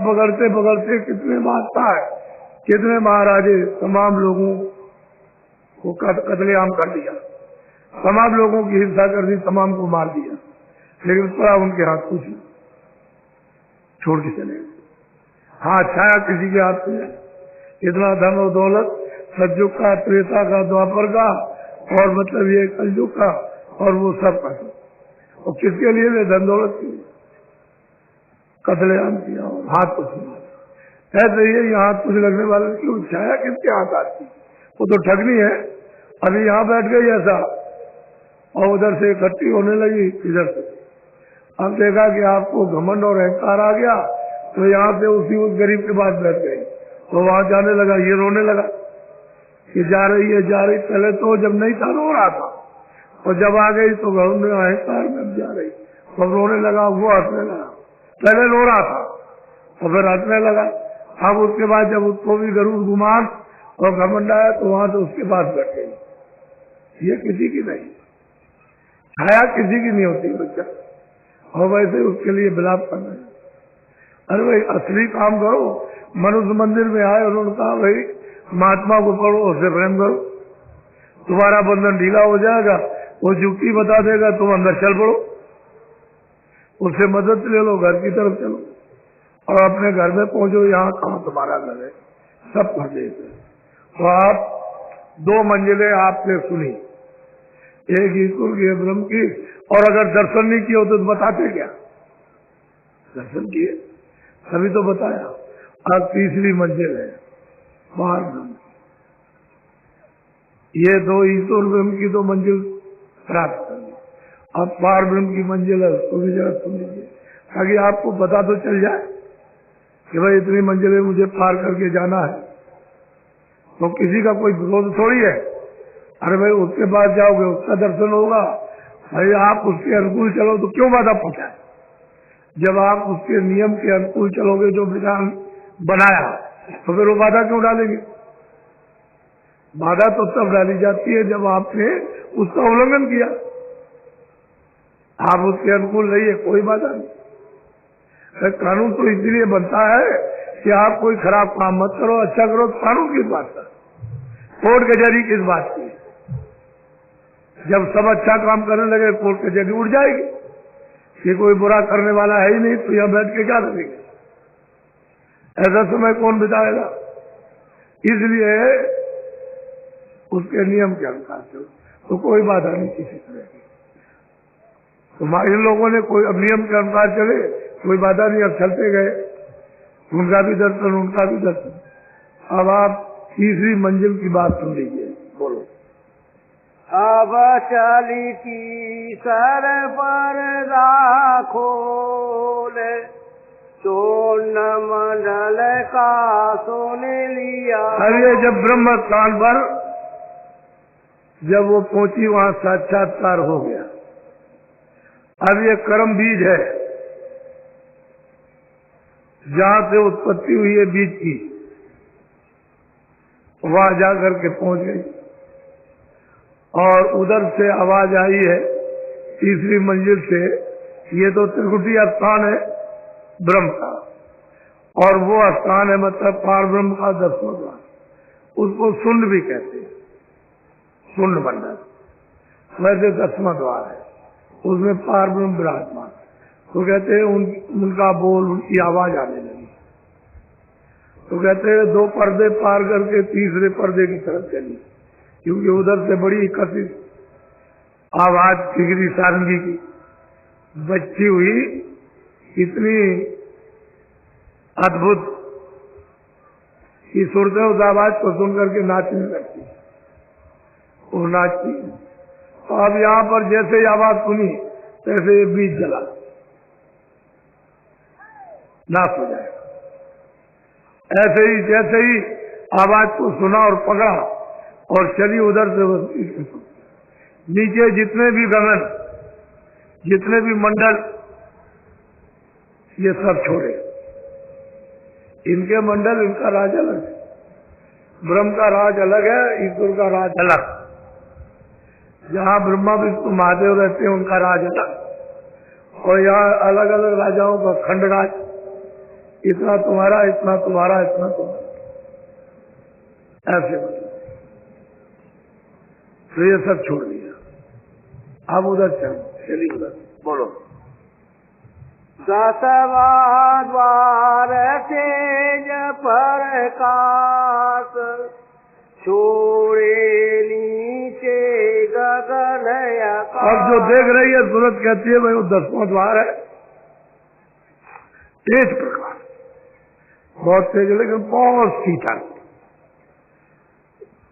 पकड़ते पकड़ते कितने बादशाह, कितने महाराजे, तमाम लोगों को कत्लेआम कर दिया, तमाम लोगों की हिंसा कर दी, तमाम को मार दिया, लेकिन पड़ा उनके हाथ कुछ नहीं, छोड़ के चले गए। हाँ, छाया किसी के हाथ में, इतना धन और दौलत सतयुग का, त्रेता का, द्वापर का, और मतलब ये कलयुग का, और वो सब का। और किसके लिए? वे धन दौलत के लिए कत्लेआम किया और हाथ कुछ मारा। ऐसे ही यहाँ कुछ लगने वाले क्यों? छाया किसके हाथ आती? वो तो ठगनी है। अभी यहाँ बैठ गई ऐसा, और उधर से इकट्ठी होने लगी इधर से। अब देखा कि आपको घमंड और अहंकार आ गया, तो यहाँ से उस गरीब के पास बैठ गई, तो वहां जाने लगा, ये रोने लगा कि जा रही है, जा रही। पहले तो जब नहीं था रो रहा था, और जब आ गई तो घमंड में अहंकार में जा रही, तो रोने लगा, वो हंसने लगा। पहले रो रहा था और फिर हंसने लगा। अब उसके बाद जब उसको भी गरुड़ गुमान और घमंड आया, तो वहां से उसके पास बैठ गई। ये किसी की नहीं, छाया किसी की नहीं होती बच्चा, और वैसे उसके लिए विलाप करना है। अरे भाई, असली काम करो। मनुष्य मंदिर में आए, उन्होंने कहा भाई महात्मा को पढ़ो, उससे प्रेम करो, तुम्हारा बंधन ढीला हो जाएगा। वो युक्ति बता देगा, तुम अंदर चल पड़ो, उससे मदद ले लो, घर की तरफ चलो, और अपने घर में पहुंचो। यहाँ कहाँ तुम्हारा घर है, सब कर देते। तो आप 2 मंजिलें आपने सुनी, एक ईश्वर की, ब्रह्म की, और अगर दर्शन नहीं किया तो बताते क्या? दर्शन किए तभी तो बताया। अब तीसरी मंजिल है पार ब्रह्म। ये 2 ईश्वर ब्रह्म की 2 मंजिल प्राप्त कर ली। अब पार ब्रह्म की मंजिल है, उसको भी जरा सुन लीजिए, ताकि आपको पता तो चल जाए कि भाई इतनी मंजिलें मुझे पार करके जाना है। तो किसी का कोई विरोध थोड़ी है। अरे भाई, उसके पास जाओगे, उसका दर्शन होगा। भाई आप उसके अनुकूल चलो तो क्यों बाधा पहुंचाए? जब आप उसके नियम के अनुकूल चलोगे, जो विधान बनाया, तो फिर वो बाधा क्यों डालेंगे? बाधा तो तब डाली जाती है जब आपने उसका उल्लंघन किया। आप उसके अनुकूल रहिए, कोई बाधा नहीं। कानून तो इसलिए बनता है कि आप कोई खराब काम मत करो, अच्छा करो। कानून किस बात का? कोर्ट कचहरी किस बात की? जब सब अच्छा काम करने लगे, कोर्ट कचहरी उड़ जाएगी कि कोई बुरा करने वाला है ही नहीं, तो यहां बैठ के क्या करेंगे? ऐसा समय कौन बिताएगा? इसलिए उसके नियम के अनुसार चलो, तो कोई बाधा नहीं किसी तरह की। तुम्हारे लोगों ने कोई अब नियम के अनुसार चले, कोई बाधा नहीं, अब चलते गए, उनका भी दर्शन, उनका भी दर्शन। अब आप तीसरी मंजिल की बात सुन लीजिए, बोलो। अब चली की सर पर खोले, तो न मंडल का सुन लिया। अरे जब ब्रह्म स्थान पर जब वो पहुंची, वहां साक्षात्कार हो गया। अब ये कर्म बीज है, जहां से उत्पत्ति हुई है बीज की, वहां जाकर के पहुंच गई। और उधर से आवाज आई है तीसरी मंजिल से, ये तो त्रिकुटी स्थान है ब्रह्म का, और वो स्थान है मतलब पार ब्रह्म का 10वां द्वार, उसको सुंड भी कहते हैं, सुंड मंडल। वैसे 10वां द्वार है, उसमें पार ब्रह्म विराजमान। तो कहते हैं उनका बोल, उनकी आवाज आने लगी। तो कहते हैं 2 पर्दे पार करके तीसरे पर्दे की तरफ चली, क्योंकि उधर से बड़ी कथित आवाज ठिकरी सारंगी की बच्ची हुई, इतनी अद्भुत कि सुरते उस आवाज को सुनकर के नाचने लगती, वो नाचती। तो अब यहाँ पर जैसे ही आवाज सुनी, तैसे ये बीज जला, नाश हो जाएगा। ऐसे ही जैसे ही आवाज को सुना और पकड़ा और चली उधर से, नीचे जितने भी गगन, जितने भी मंडल, ये सब छोड़े। इनके मंडल, इनका राज अलग है, ब्रह्म का राज अलग है, ईश्वर का राज अलग। जहाँ ब्रह्मा विष्णु महादेव रहते हैं, उनका राज अलग, और यहाँ अलग अलग राजाओं का खंड राज, इतना तुम्हारा, इतना तुम्हारा, इतना तुम्हारा, ऐसे मतलब। तो ये सब छोड़ दिया। अब उधर चली उधर बोलो। दसवा द्वार तेज प्रकाश, छोड़े नीचे गगन आकाश। अब जो देख रही है सूरत कहती है भाई वो 10वां द्वार है। तेज प्रकाश, बहुत तेज है, लेकिन बहुत शीतल।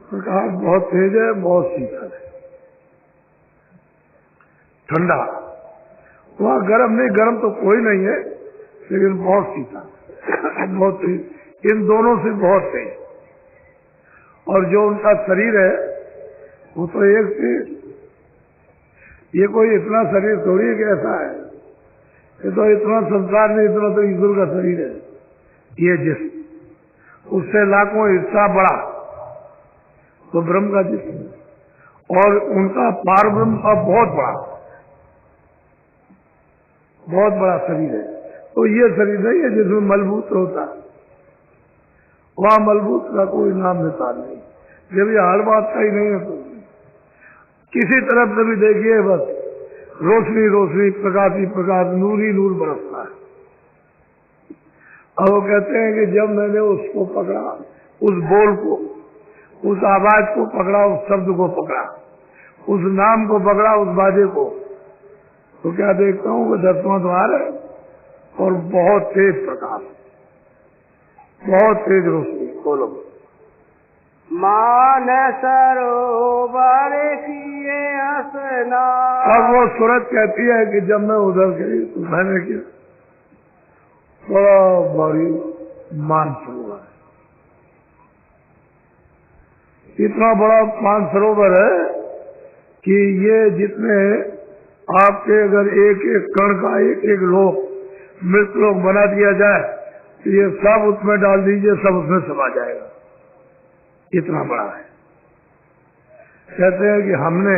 प्रकाश बहुत तेज है, बहुत शीतल है, ठंडा। वहां गर्म नहीं, गर्म तो कोई नहीं है, लेकिन बहुत शीतल, बहुत तेज। इन दोनों से बहुत तेज। और जो उनका शरीर है वो तो एक से, ये कोई इतना शरीर थोड़ी है कि ऐसा है, ये तो इतना संसार में, इतना तो ईश्वर का शरीर है। ये जिस्म उससे लाखों हिस्सा बड़ा तो ब्रह्म का जिस्म, और उनका पार ब्रह्म का बहुत बड़ा शरीर है। तो ये शरीर नहीं है जिसमें मलबूत होता, वहां मलबूत का कोई नाम निशान नहीं। जब ये हर बात का ही नहीं है तो किसी तरफ से भी देखिए बस रोशनी रोशनी, प्रकाश ही प्रकाश, नूर ही नूर बरसता है। और वो कहते हैं कि जब मैंने उसको पकड़ा, उस बोल को, उस आवाज को पकड़ा, उस शब्द को पकड़ा, उस नाम को पकड़ा, उस बाजे को, तो क्या देखता हूँ कि 10वां द्वार है और बहुत तेज प्रकाश, बहुत तेज रोशनी। बोलो। मान सरोवर किए स्नान। अब वो सूरत कहती है कि जब मैं उधर गई तो मैंने किया बड़ा बड़ी मानसरोवर है, इतना बड़ा मानसरोवर है कि ये जितने आपके अगर एक एक कण का एक एक लोक मृत लोक बना दिया जाए तो ये सब उसमें डाल दीजिए, सब उसमें समा जाएगा, इतना बड़ा है। कहते हैं कि हमने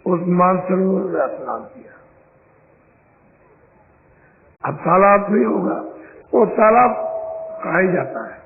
उस मानसरोवर में स्नान किया। अब तालाब नहीं होगा, वो तालाब कहा ही जाता है,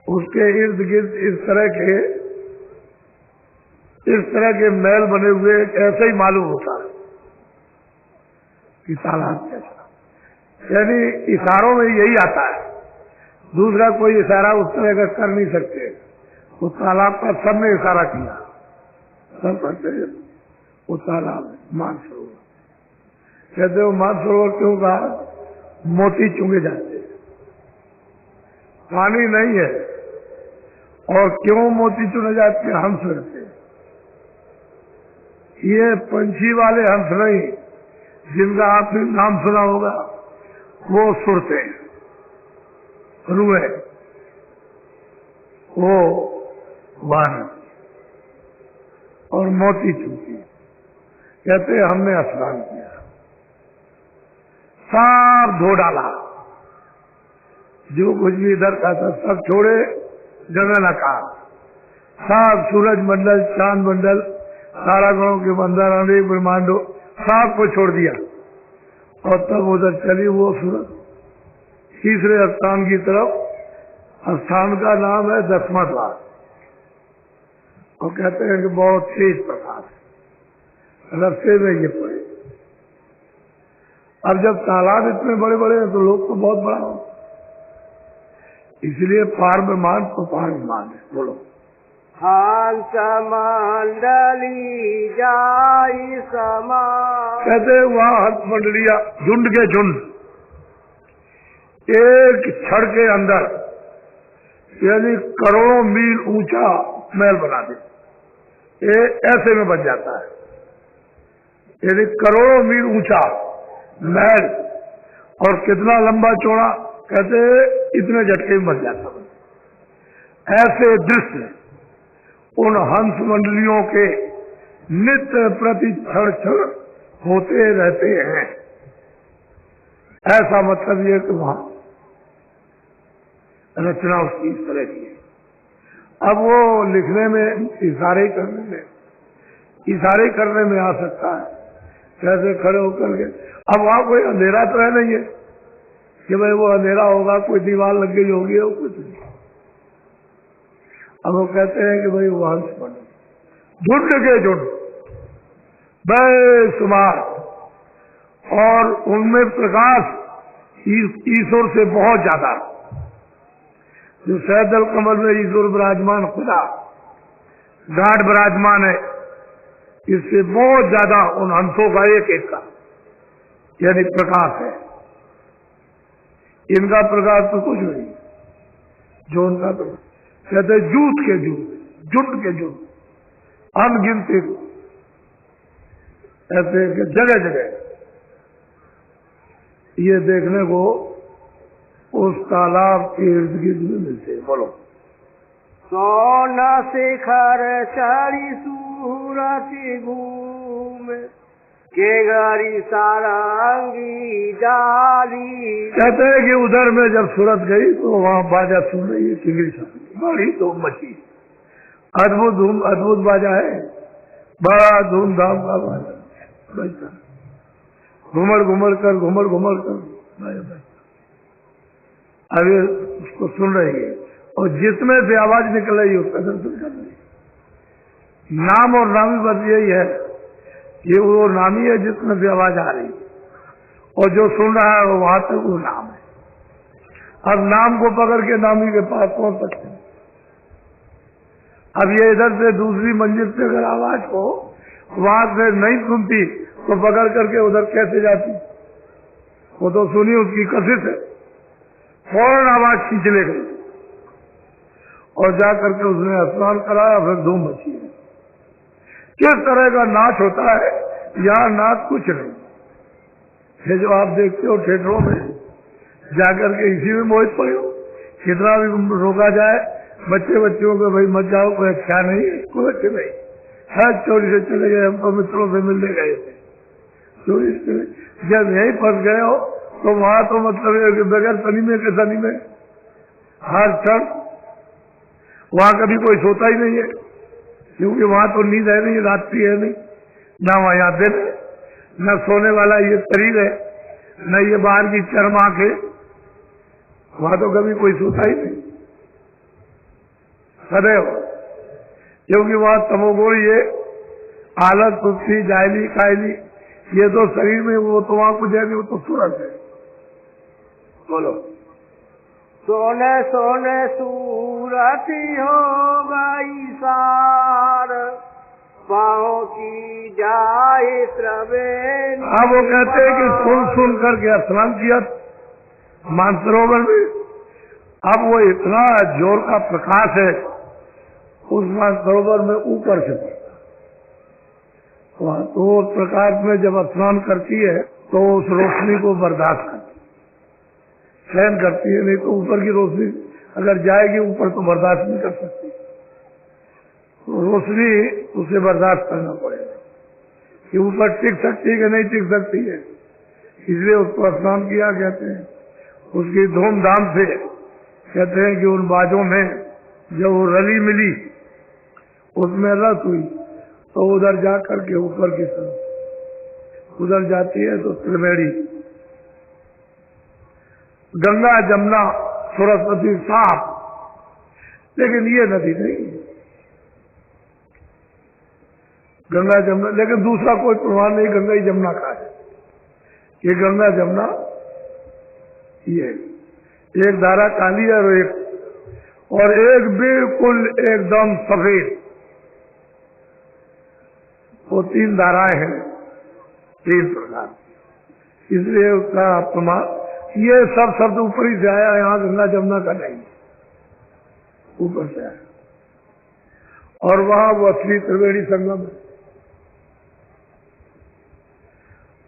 उसके इर्द गिर्द इस तरह के महल बने हुए, ऐसे ही मालूम होता है कि तालाब कैसा। यानी इशारों में यही आता है, दूसरा कोई इशारा उस तरह का कर नहीं सकते। उस तालाब का सबने इशारा किया, सब कहते हैं वो तालाब मानसरोवर। कहते हो मानसरोवर क्यों कहा? मोती चुंगे जाते, पानी नहीं है। और क्यों मोती चुने जाते हैं? हंस रहते हैं। ये पंछी वाले हंस नहीं जिनका आपने नाम सुना होगा, वो सुरते, रुए, वो वानर और मोती चूकी। कहते हमने स्नान किया, सब धो डाला, जो कुछ भी इधर का था सब छोड़े, गगन आकाश, सब सूरज मंडल, चांद मंडल, तारा गणों के बंदर, अनेक ब्रह्मांडों, सब को छोड़ दिया। और तब उधर चली वो सूरज तीसरे स्थान की तरफ। स्थान का नाम है 10वां द्वार। और कहते हैं कि बहुत तेज प्रकाश, रास्ते में ये पड़े। अब जब तालाब इतने बड़े बड़े हैं तो लोग तो बहुत बड़ा हो, इसलिए पार ब्रह्मांड तो पार ब्रह्मांड है। बोलो। हंस मंडली जाई समा। कहते हैं वहां हंस मंडलिया, झुंड के झुंड, एक क्षण के अंदर, यानी करोड़ों मील ऊंचा महल बना दे, ये ऐसे में बन जाता है। यानी करोड़ों मील ऊंचा महल, और कितना लंबा चौड़ा, कहते इतने झटके में बन जाता है। ऐसे दृश्य उन हंस मंडलियों के नित्य प्रति क्षण क्षण होते रहते हैं। ऐसा मतलब ये कि वहां रचना उसकी इस तरह की है। अब वो लिखने में, इशारे करने में आ सकता है, कैसे खड़े होकर के। अब वहां कोई अंधेरा तो है नहीं है, कि भाई वो अंधेरा होगा, कोई दीवार लग गई होगी और कुछ नहीं। अब वो कहते हैं कि भाई वो हंस बने, झुंड के झुंड बेशुमार, और उनमें प्रकाश ईश्वर से बहुत ज्यादा। जो सैदल कमल में ईश्वर विराजमान, खुदा गाढ़ विराजमान है, इससे बहुत ज्यादा उन हंसों का एक एक का यानी प्रकाश है। इनका प्रकाश तो कुछ नहीं, जो उनका तो कहते जूट के जूट, झुंड के झुंड, अनगिनती ऐसे जगह जगह ये देखने को उस तालाब के इर्द गिर्द में मिलते। बोलो। सोना शिखर चढ़ी सूरती घूम के गाड़ी सारंगी डाली। कहते हैं कि उधर में जब सूरत गई तो वहाँ बाजा सुन रही है, चिंगड़ी सारंगी, बड़ी धूम मची, अद्भुत बाजा है, बड़ा धूमधाम का बाजा, घुमड़ घुमड़ कर बाजा अभी उसको सुन रही है, और जिसमें से आवाज निकल रही है उसका दर्शन कर रही है। नाम और नामी बस यही है, ये वो नामी है जिसमें से आवाज आ रही है, और जो सुन रहा है वहां तक वो नाम है। अब नाम को पकड़ के नामी के पास पहुंच सकते हैं। अब ये इधर से दूसरी मंजिल से अगर आवाज को वहां से नहीं सुनती तो पकड़ करके उधर कैसे जाती? वो तो सुनी, उसकी कशिश है, फौरन आवाज खींच ले गई और जाकर के उसने स्नान कराया, फिर धूम मची। किस तरह का नाच होता है यहाँ, नाच कुछ नहीं ये जो आप देखते हो थिएटरों में जाकर के, इसी में मोहित पड़े हो। कितना भी रोका जाए बच्चों को, भाई मत जाओ, कोई अच्छा नहीं, कोई अच्छे नहीं, हर चोरी से चले गए, हम तो मित्रों से मिलने गए थे, चोरी से जब यही फंस गए हो तो वहां तो मतलब है कि बगैर सनी में हर क्षण वहां कभी कोई सोता ही नहीं है, क्योंकि वहां तो नींद है नहीं, रात्रि है नहीं, ना वहां दिन है, न सोने वाला ये शरीर है, न ये बाहर की चर्म आंखें, वहां तो कभी कोई सोता ही नहीं सदैव, क्योंकि वहां तमोगुण, ये आलस, सुस्ती, जायली, कायली, ये तो शरीर में, वो तो वहां कुछ है नहीं, वो तो सूरज है। बोलो। सोने सोने सूरती हो गई सार, पाँव की जाए त्रिवेणी। अब वो कहते हैं कि सुन करके स्नान किया मानसरोवर में। अब वो इतना जोर का प्रकाश है उस मानसरोवर में, ऊपर से पड़ता, वहां तो प्रकाश में जब स्नान करती है तो उस रोशनी को बर्दाश्त करती, सहन करती है, नहीं तो ऊपर की रोशनी अगर जाएगी ऊपर तो बर्दाश्त नहीं कर सकती, रोशनी उसे बर्दाश्त करना पड़ेगा कि ऊपर टिक सकती है कि नहीं टिक सकती है, इसलिए उसको स्नान किया। कहते हैं उसकी धूमधाम से, कहते हैं कि उन बाजों में जब वो रली मिली, उसमें रस हुई, तो उधर जा करके ऊपर की तरफ उधर जाती है तो त्रिवेणी, गंगा, जमुना, सरस्वती साफ, लेकिन ये नदी नहीं, गंगा जमुना, लेकिन दूसरा कोई प्रमाण नहीं गंगा ही जमुना का है। ये गंगा जमुना, ये एक धारा काली है और एक बिल्कुल एकदम सफेद, वो तीन धाराएं हैं, तीन प्रकार, इसलिए उसका प्रमाण, ये सब शब्द ऊपर ही से आया, यहाँ गंगा जमुना का नहीं, ऊपर से आया, और वहां वो असली त्रिवेणी संगम है।